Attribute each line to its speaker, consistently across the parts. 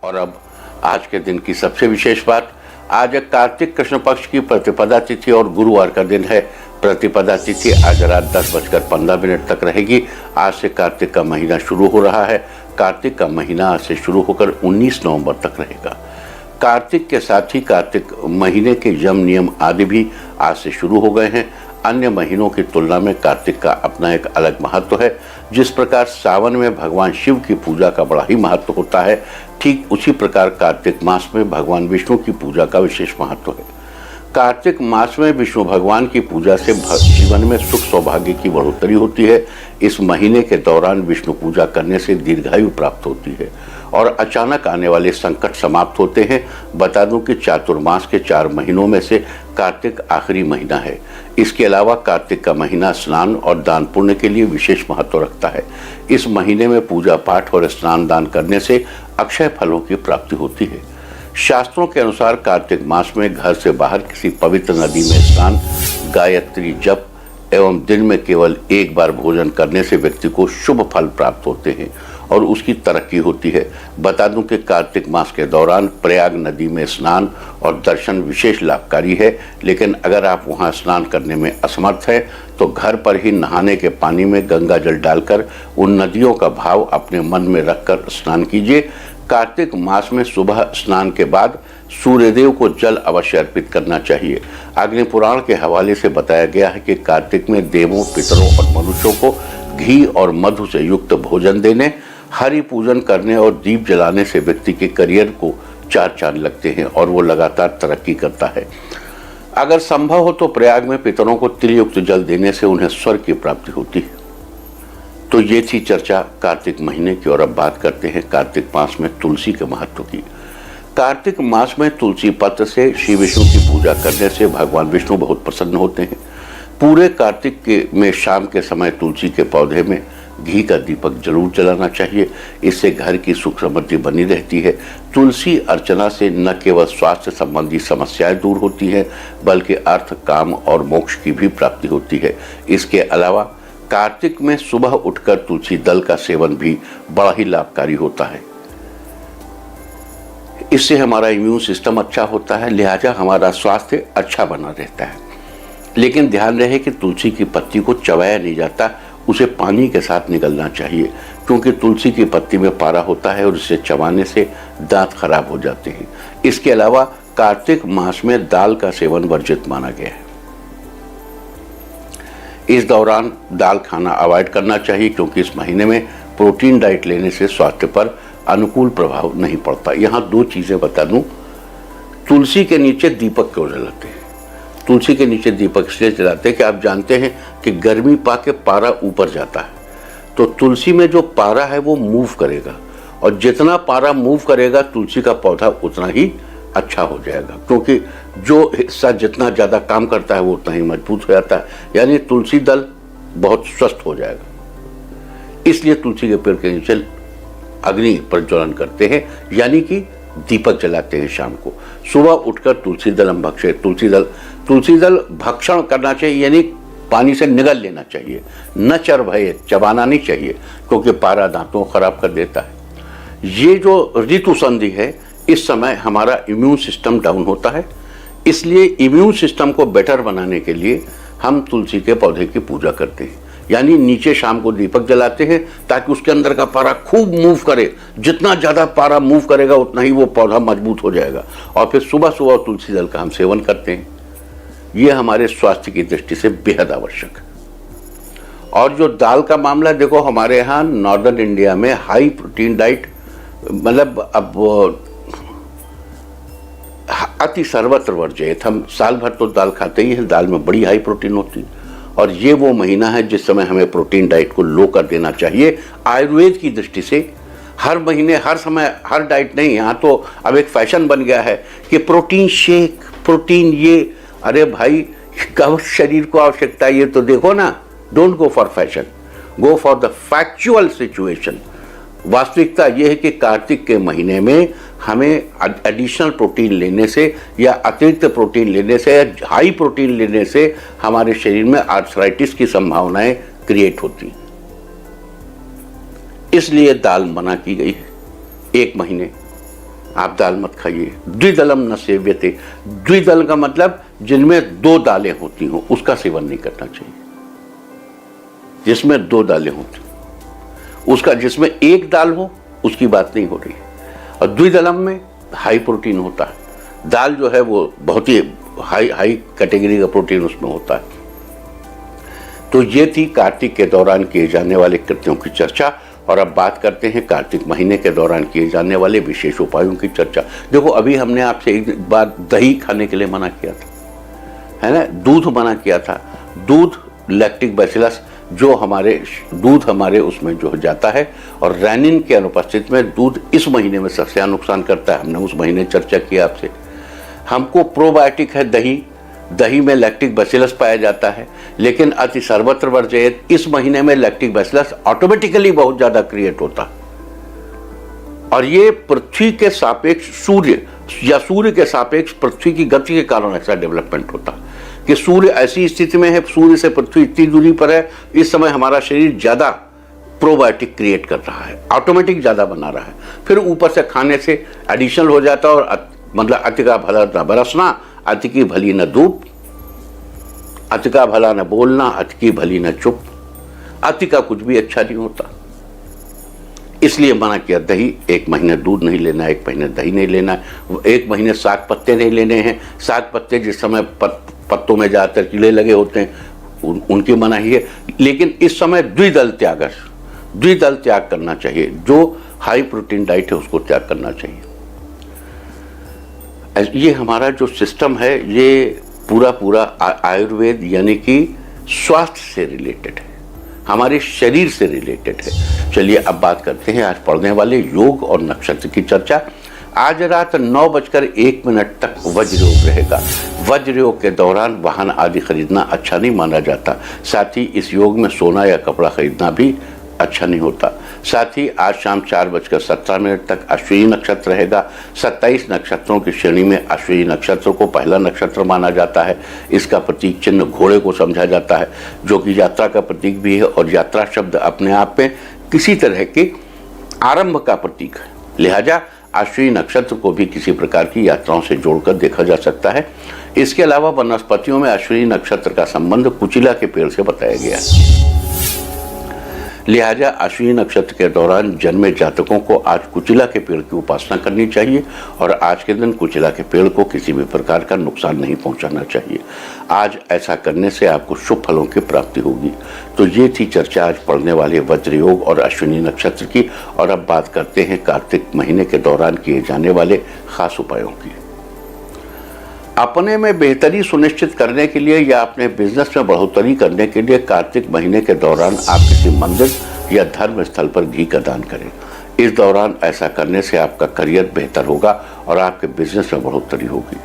Speaker 1: और अब आज के दिन की सबसे विशेष बात, आज कार्तिक कृष्ण पक्ष की प्रतिपदा तिथि और गुरुवार का दिन है। प्रतिपदा तिथि आज रात 10:15 तक रहेगी। आज से कार्तिक का महीना शुरू हो रहा है। कार्तिक का महीना आज से शुरू होकर 19 नवंबर तक रहेगा। कार्तिक के साथ ही कार्तिक महीने के यम नियम आदि भी आज से शुरू हो गए हैं। अन्य महीनों की तुलना में कार्तिक का अपना एक अलग महत्व है। जिस प्रकार सावन में भगवान शिव की पूजा का बड़ा ही महत्व होता है, ठीक उसी प्रकार कार्तिक मास में भगवान विष्णु की पूजा का विशेष महत्व है। कार्तिक मास में विष्णु भगवान की पूजा से जीवन में सुख सौभाग्य की बढ़ोतरी होती है। इस महीने के दौरान विष्णु पूजा करने से दीर्घायु प्राप्त होती है और अचानक आने वाले संकट समाप्त होते हैं। बता दूं कि चातुर्मास के 4 महीनों में से कार्तिक आखिरी महीना है। इसके अलावा कार्तिक का महीना स्नान और दान पुण्य के लिए विशेष महत्व रखता है। इस महीने में पूजा पाठ और स्नान दान करने से अक्षय फलों की प्राप्ति होती है। शास्त्रों के अनुसार कार्तिक मास में घर से बाहर किसी पवित्र नदी में स्नान, गायत्री जप एवं दिन में केवल एक बार भोजन करने से व्यक्ति को शुभ फल प्राप्त होते हैं और उसकी तरक्की होती है। बता दूं कि कार्तिक मास के दौरान प्रयाग नदी में स्नान और दर्शन विशेष लाभकारी है, लेकिन अगर आप वहां स्नान करने में असमर्थ हैं तो घर पर ही नहाने के पानी में गंगा जल डालकर उन नदियों का भाव अपने मन में रखकर स्नान कीजिए। कार्तिक मास में सुबह स्नान के बाद सूर्यदेव को जल अवश्य अर्पित करना चाहिए। अग्नि पुराण के हवाले से बताया गया है कि कार्तिक में देवों, पितरों और मनुष्यों को घी और मधु से युक्त भोजन देने, हरि पूजन करने और दीप जलाने से व्यक्ति के करियर को 4 चांद लगते हैं और वो लगातार तरक्की करता है। अगर संभव हो तो प्रयाग में पितरों को तिल युक्त जल देने से उन्हें स्वर्ग की प्राप्ति होती है। तो ये थी चर्चा कार्तिक महीने की। और अब बात करते हैं कार्तिक मास में तुलसी के महत्व की। कार्तिक मास में तुलसी पत्र से श्री विष्णु की पूजा करने से भगवान विष्णु बहुत प्रसन्न होते हैं। पूरे कार्तिक में शाम के समय तुलसी के पौधे में घी का दीपक जरूर जलाना चाहिए। इससे घर की सुख समृद्धि बनी रहती है। तुलसी अर्चना से न केवल स्वास्थ्य संबंधी समस्याएं दूर होती हैं, बल्कि अर्थ, काम और मोक्ष की भी प्राप्ति होती है। इसके अलावा कार्तिक में सुबह उठकर तुलसी दल का सेवन भी बड़ा ही लाभकारी होता है। इससे हमारा इम्यून सिस्टम अच्छा होता है, लिहाजा हमारा स्वास्थ्य अच्छा बना रहता है। लेकिन ध्यान रहे कि तुलसी की पत्ती को चबाया नहीं जाता, उसे पानी के साथ निगलना चाहिए, क्योंकि तुलसी की पत्ती में पारा होता है और इसे चबाने से दांत खराब हो जाते हैं। इसके अलावा कार्तिक मास में दाल का सेवन वर्जित माना गया है। इस दौरान दाल खाना अवॉइड करना चाहिए, क्योंकि इस महीने में प्रोटीन डाइट लेने से स्वास्थ्य पर अनुकूल प्रभाव नहीं पड़ता। यहाँ 2 चीजें बता दूं। तुलसी के नीचे दीपक क्यों जलाते हैं? तुलसी के नीचे दीपक इसलिए जलाते हैं कि आप जानते हैं कि गर्मी पाके पारा ऊपर जाता है, तो तुलसी में जो पारा है वो मूव करेगा, और जितना पारा मूव करेगा तुलसी का पौधा उतना ही अच्छा हो जाएगा, क्योंकि जो हिस्सा जितना ज़्यादा काम करता है वो उतना ही मजबूत हो जाता है। यानी तुलसी दल बहुत स्वस्थ हो जाएगा। इसलिए तुलसी के पेड़ के नीचे अग्नि प्रज्वलन करते हैं, यानी कि दीपक जलाते हैं शाम को। सुबह उठकर तुलसी दल हम भक्षे तुलसी दल भक्षण करना चाहिए, यानी पानी से निगल लेना चाहिए। न चर भय, चबाना नहीं चाहिए, क्योंकि पारा दांतों को खराब कर देता है। ये जो ऋतु संधि है, इस समय हमारा इम्यून सिस्टम डाउन होता है। इसलिए इम्यून सिस्टम को बेटर बनाने के लिए हम तुलसी के पौधे की पूजा करते हैं, यानी नीचे शाम को दीपक जलाते हैं ताकि उसके अंदर का पारा खूब मूव करे। जितना ज़्यादा पारा मूव करेगा उतना ही वो पौधा मजबूत हो जाएगा। और फिर सुबह सुबह तुलसी दल का हम सेवन करते हैं। ये हमारे स्वास्थ्य की दृष्टि से बेहद आवश्यक है। और जो दाल का मामला, देखो हमारे यहाँ नॉर्दर्न इंडिया में हाई प्रोटीन डाइट, मतलब अब अति सर्वत्र वर्जित। हम साल भर तो दाल खाते ही हैं, दाल में बड़ी हाई प्रोटीन होती है। और ये वो महीना है जिस समय हमें प्रोटीन डाइट को लो कर देना चाहिए। आयुर्वेद की दृष्टि से हर महीने, हर समय, हर डाइट नहीं। यहाँ तो अब एक फैशन बन गया है कि प्रोटीन शेक, प्रोटीन ये। अरे भाई, कब शरीर को आवश्यकता है ये तो देखो ना। Don't go for fashion, go for the factual situation. वास्तविकता यह है कि कार्तिक के महीने में हमें एडिशनल प्रोटीन लेने से या अतिरिक्त प्रोटीन लेने से या हाई प्रोटीन लेने से हमारे शरीर में आर्थराइटिस की संभावनाएं क्रिएट होती हैं। इसलिए दाल मना की गई है 1 महीने। आप दाल मत खाइए। द्विदलम न सेव्यते, द्विदल का मतलब जिनमें 2 दालें होती हो उसका सेवन नहीं करना चाहिए। जिसमें 2 दालें होती उसका, जिसमें 1 दाल हो उसकी बात नहीं हो रही है। और द्विदलम में हाई प्रोटीन होता है। दाल जो है वो बहुत ही हाई कैटेगरी का प्रोटीन उसमें होता है। तो ये थी कार्तिक के दौरान किए जाने वाले कृत्यों की चर्चा। और अब बात करते हैं कार्तिक महीने के दौरान किए जाने वाले विशेष उपायों की चर्चा। देखो, अभी हमने आपसे एक बार दही खाने के लिए मना किया था, है ना, दूध मना किया था। दूध लैक्टिक बैसिलस जो दूध हमारे उसमें जो जाता है, और रेनिन के अनुपस्थिति में दूध इस महीने में सबसे ज्यादा नुकसान करता है। हमने उस महीने चर्चा किया आपसे। हमको प्रोबायोटिक है दही, दही में लैक्टिक बैसिलस पाया जाता है, लेकिन अति सर्वत्र वर्जयेत, इस महीने में लैक्टिक बैसिलस ऑटोमेटिकली बहुत ज्यादा क्रिएट होता है। और ये पृथ्वी के सापेक्ष सूर्य या सूर्य के सापेक्ष पृथ्वी की गति के कारण ऐसा डेवलपमेंट होता है कि सूर्य ऐसी स्थिति में है, सूर्य से पृथ्वी इतनी दूरी पर है, इस समय हमारा शरीर ज्यादा प्रोबायोटिक क्रिएट कर रहा है, ऑटोमेटिक ज्यादा बना रहा है। फिर ऊपर से खाने से एडिशनल हो जाता है। और मतलब अति का भला न बरसना, अति की भली न धूप, अति का भला न बोलना, अति की भली न चुप। अति का कुछ भी अच्छा नहीं होता, इसलिए मना किया। दही 1 महीने दूध नहीं लेना, 1 महीने दही नहीं लेना, 1 महीने साग पत्ते नहीं लेने हैं। साग पत्ते जिस समय पत्तों में ज्यादातर कीड़े लगे होते हैं उनकी मनाही है। लेकिन इस समय द्विदल त्याग करना चाहिए। जो हाई प्रोटीन डाइट है उसको त्याग करना चाहिए। ये हमारा जो सिस्टम है ये पूरा आयुर्वेद यानी कि स्वास्थ्य से रिलेटेड है, हमारे शरीर से रिलेटेड है। चलिए अब बात करते हैं आज पढ़ने वाले योग और नक्षत्र की चर्चा। आज रात 9:01 तक वज्र योग रहेगा। वज्र योग के दौरान वाहन आदि खरीदना अच्छा नहीं माना जाता। साथ ही इस योग में सोना या कपड़ा खरीदना भी अच्छा नहीं होता। साथ ही आज शाम 4:17 तक अश्विनी नक्षत्र रहेगा। 27 नक्षत्रों की श्रेणी में अश्विनी नक्षत्र को पहला नक्षत्र माना जाता है। इसका प्रतीक चिन्ह घोड़े को समझा जाता है, जो कि यात्रा का प्रतीक भी है। और यात्रा शब्द अपने आप में किसी तरह के आरंभ का प्रतीक है, लिहाजा अश्विनी नक्षत्र को भी किसी प्रकार की यात्राओं से जोड़कर देखा जा सकता है। इसके अलावा वनस्पतियों में अश्विनी नक्षत्र का संबंध कुचिला के पेड़ से बताया गया है, लिहाजा अश्विनी नक्षत्र के दौरान जन्मे जातकों को आज कुचिला के पेड़ की उपासना करनी चाहिए। और आज के दिन कुचिला के पेड़ को किसी भी प्रकार का नुकसान नहीं पहुंचाना चाहिए। आज ऐसा करने से आपको शुभ फलों की प्राप्ति होगी। तो ये थी चर्चा आज पढ़ने वाले वज्र योग और अश्विनी नक्षत्र की। और अब बात करते हैं कार्तिक महीने के दौरान किए जाने वाले खास उपायों की। अपने में बेहतरी सुनिश्चित करने के लिए या अपने बिजनेस में बढ़ोतरी करने के लिए कार्तिक महीने के दौरान आप किसी मंदिर या धर्म स्थल पर घी का दान करें। इस दौरान ऐसा करने से आपका करियर बेहतर होगा और आपके बिजनेस में बढ़ोतरी होगी।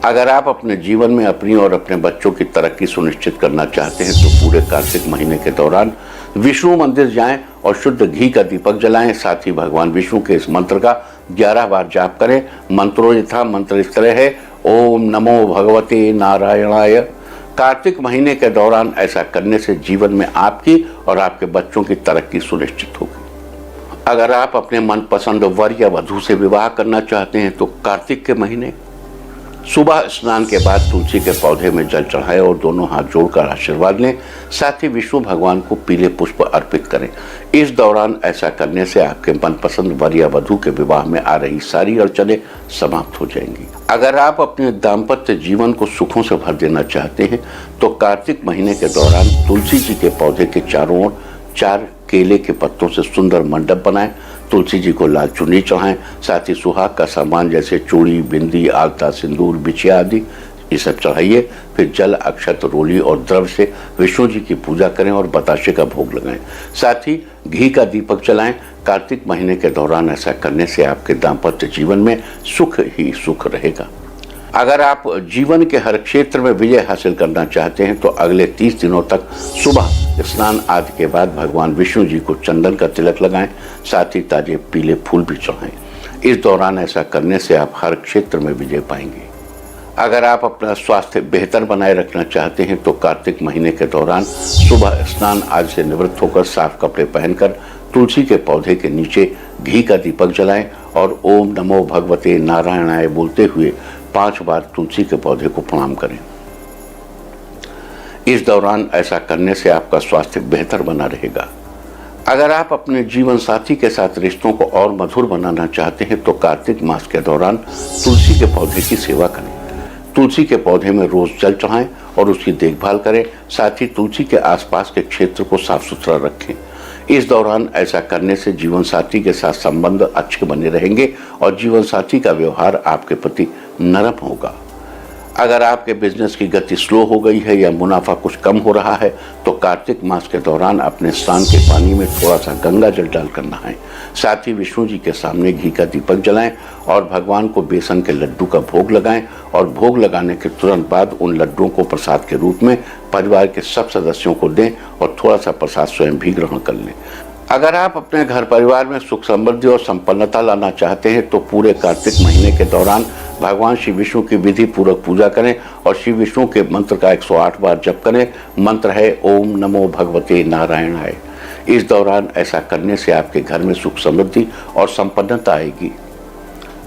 Speaker 1: अगर आप अपने जीवन में अपनी और अपने बच्चों की तरक्की सुनिश्चित करना चाहते हैं तो पूरे कार्तिक महीने के दौरान विष्णु मंदिर जाएं और शुद्ध घी का दीपक जलाएं। साथ ही भगवान विष्णु के इस मंत्र का 11 बार जाप करें। मंत्रों यथा मंत्र इस तरह है, ओम नमो भगवते नारायणाय। कार्तिक महीने के दौरान ऐसा करने से जीवन में आपकी और आपके बच्चों की तरक्की सुनिश्चित होगी। अगर आप अपने मनपसंद वर या वधू से विवाह करना चाहते हैं तो कार्तिक के महीने सुबह स्नान के बाद तुलसी के पौधे में जल चढ़ाएं और दोनों हाथ जोड़कर आशीर्वाद लें। साथ ही विष्णु भगवान को पीले पुष्प अर्पित करें। इस दौरान ऐसा करने से आपके मनपसंद वर या वधू के विवाह में आ रही सारी अड़चनें समाप्त हो जाएंगी। अगर आप अपने दाम्पत्य जीवन को सुखों से भर देना चाहते हैं तो कार्तिक महीने के दौरान तुलसी जी के पौधे के चारों ओर 4 केले के पत्तों से सुंदर मंडप बनाएं। तुलसी जी को लाल चुन्नी चढ़ाएं। साथ ही सुहाग का सामान जैसे चूड़ी, बिंदी, आलता, सिंदूर, बिछिया आदि ये सब चढ़ाइए। फिर जल, अक्षत, रोली और द्रव्य से विष्णु जी की पूजा करें और बताशे का भोग लगाएं। साथ ही घी का दीपक जलाएं। कार्तिक महीने के दौरान ऐसा करने से आपके दाम्पत्य जीवन में सुख ही सुख रहेगा। अगर आप जीवन के हर क्षेत्र में विजय हासिल करना चाहते हैं तो अगले 30 दिनों तक सुबह स्नान आदि के बाद भगवान विष्णु जी को चंदन का तिलक लगाएं। साथ ही ताजे पीले फूल भी चढ़ाएं। इस दौरान ऐसा करने से आप हर क्षेत्र में विजय पाएंगे। अगर आप अपना स्वास्थ्य बेहतर बनाए रखना चाहते हैं तो कार्तिक महीने के दौरान सुबह स्नान आदि से निवृत्त होकर साफ कपड़े पहनकर तुलसी के पौधे के नीचे घी का दीपक जलाएं और ओम नमो भगवते नारायणाय बोलते हुए 5 बार तुलसी के पौधे को प्रणाम करें। इस दौरान ऐसा करने से आपका स्वास्थ्य बेहतर बना रहेगा। अगर आप अपने जीवन साथी के साथ रिश्तों को और मधुर बनाना चाहते हैं तो कार्तिक मास के दौरान तुलसी के पौधे की सेवा करें। तुलसी के पौधे में रोज जल चढ़ाएं और उसकी देखभाल करें। साथ ही तुलसी के आसपास के क्षेत्र को साफ सुथरा रखें। इस दौरान ऐसा करने से जीवन साथी के साथ संबंध अच्छे बने रहेंगे और जीवन साथी का व्यवहार आपके प्रति नरम होगा। अगर आपके बिजनेस की गति स्लो हो गई है या मुनाफा कुछ कम हो रहा है तो कार्तिक मास के दौरान अपने स्नान के पानी में थोड़ा सा गंगा जल डालकर नहाएं। साथ ही विष्णु जी के सामने घी का दीपक जलाएं और भगवान को बेसन के लड्डू का भोग लगाएं और भोग लगाने के तुरंत बाद उन लड्डुओं को प्रसाद के रूप में परिवार के सब सदस्यों को दें और थोड़ा सा प्रसाद स्वयं भी ग्रहण कर लें। अगर आप अपने घर परिवार में सुख समृद्धि और संपन्नता लाना चाहते हैं तो पूरे कार्तिक महीने के दौरान भगवान श्री विष्णु की विधि पूर्वक पूजा करें और श्री विष्णु के मंत्र का 108 बार जप करें। मंत्र है ओम नमो भगवते नारायणाय। इस दौरान ऐसा करने से आपके घर में सुख समृद्धि और संपन्नता आएगी।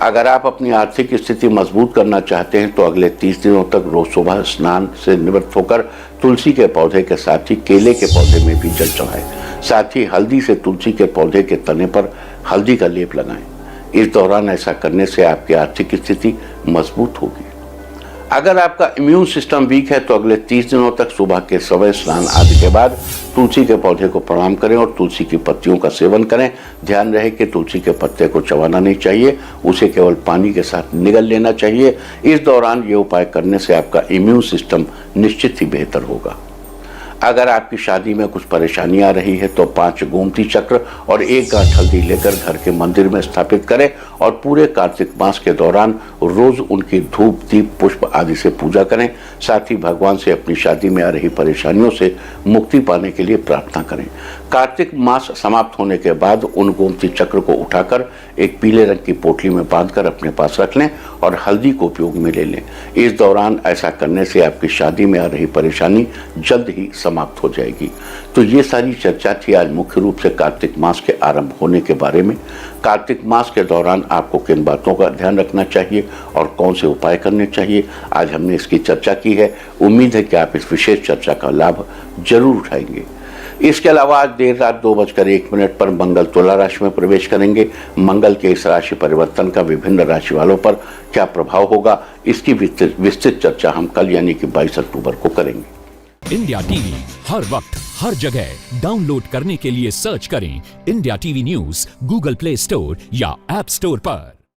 Speaker 1: अगर आप अपनी आर्थिक स्थिति मजबूत करना चाहते हैं तो अगले 30 दिनों तक रोज सुबह स्नान से निवृत्त होकर तुलसी के पौधे के साथ ही केले के पौधे में भी जल चढ़ाएं। साथ ही हल्दी से तुलसी के पौधे के तने पर हल्दी का लेप लगाएं। इस दौरान ऐसा करने से आपकी आर्थिक स्थिति मजबूत होगी। अगर आपका इम्यून सिस्टम वीक है तो अगले 30 दिनों तक सुबह के समय स्नान आदि के बाद तुलसी के पौधे को प्रणाम करें और तुलसी की पत्तियों का सेवन करें। ध्यान रहे कि तुलसी के पत्ते को चबाना नहीं चाहिए, उसे केवल पानी के साथ निगल लेना चाहिए। इस दौरान ये उपाय करने से आपका इम्यून सिस्टम निश्चित ही बेहतर होगा। अगर आपकी शादी में कुछ परेशानी आ रही है तो 5 गोमती चक्र और 1 गांठ हल्दी लेकर घर के मंदिर में स्थापित करें और पूरे कार्तिक मास के दौरान रोज उनकी धूप दीप पुष्प आदि से पूजा करें। साथ ही भगवान से अपनी शादी में आ रही परेशानियों से मुक्ति पाने के लिए प्रार्थना करें। कार्तिक मास समाप्त होने के बाद उन गोमती चक्र को उठाकर एक पीले रंग की पोटली में बांधकर अपने पास रख लें और हल्दी को उपयोग में ले लें। इस दौरान ऐसा करने से आपकी शादी में आ रही परेशानी जल्द ही समाप्त हो जाएगी। तो ये सारी चर्चा थी आज मुख्य रूप से कार्तिक मास के आरंभ होने के बारे में। कार्तिक मास के दौरान आपको किन बातों का ध्यान रखना चाहिए और कौन से उपाय करने चाहिए, आज हमने इसकी चर्चा की है। उम्मीद है कि आप इस विशेष चर्चा का लाभ जरूर उठाएंगे। इसके अलावा आज देर रात 2:01 पर मंगल तुला राशि में प्रवेश करेंगे। मंगल के इस राशि परिवर्तन का विभिन्न राशि वालों पर क्या प्रभाव होगा, इसकी विस्तृत चर्चा हम कल यानी कि 22 अक्टूबर को करेंगे।
Speaker 2: इंडिया टीवी हर वक्त हर जगह डाउनलोड करने के लिए सर्च करें India TV news Google play store या ऐप स्टोर पर।